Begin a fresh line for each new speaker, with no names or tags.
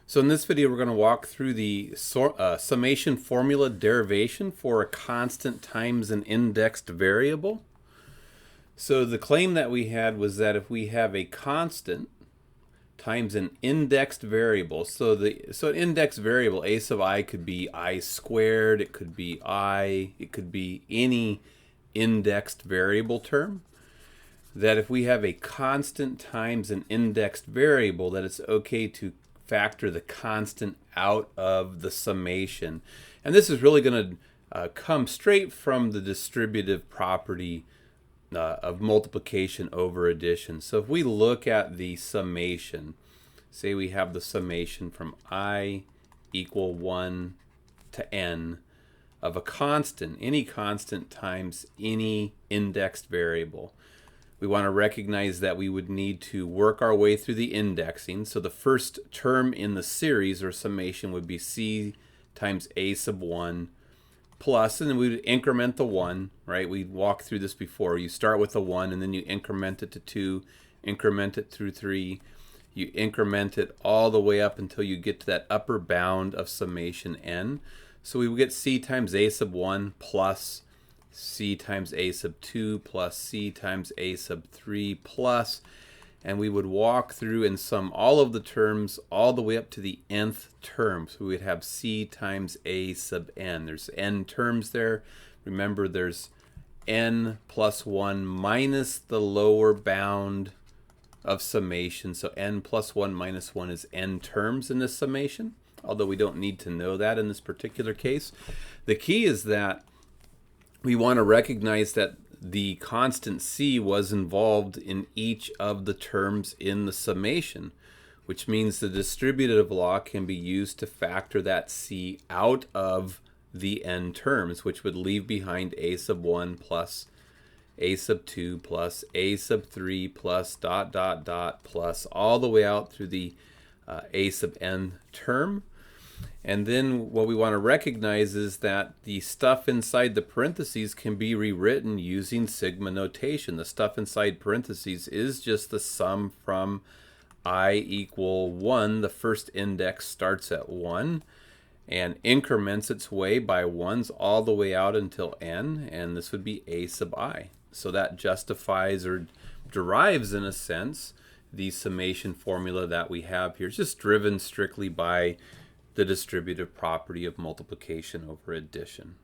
So in this video, we're going to walk through the summation formula derivation for a constant times an indexed variable. So the claim that we had was that if we have a constant times an indexed variable, so an indexed variable, a sub I, could be I squared, it could be I, it could be any indexed variable term, that if we have a constant times an indexed variable, that it's okay to factor the constant out of the summation. And this is really going to come straight from the distributive property of multiplication over addition. So if we look at the summation, say we have the summation from I equal 1 to n of a constant, any constant times any indexed variable. We want to recognize that we would need to work our way through the indexing. So the first term in the series or summation would be c times a sub 1 plus, and then we would increment the 1, right? We walked through this before. You start with a 1, and then you increment it to 2, increment it through 3. You increment it all the way up until you get to that upper bound of summation n. So we would get c times a sub 1 plus c times a sub 2 plus c times a sub 3 plus, and we would walk through and sum all of the terms all the way up to the nth term. So we'd have c times a sub n. There's n terms there. Remember, there's n plus 1 minus the lower bound of summation. So n plus 1 minus 1 is n terms in this summation, although we don't need to know that in this particular case. The key is that we want to recognize that the constant c was involved in each of the terms in the summation, which means the distributive law can be used to factor that c out of the n terms, which would leave behind a sub 1 plus a sub 2 plus a sub 3 plus ... plus all the way out through the a sub n term. And then what we want to recognize is that the stuff inside the parentheses can be rewritten using sigma notation. The stuff inside parentheses is just the sum from I equal 1. The first index starts at 1 and increments its way by 1s all the way out until n, and this would be a sub I. So that justifies or derives, in a sense, the summation formula that we have here. It's just driven strictly by the distributive property of multiplication over addition.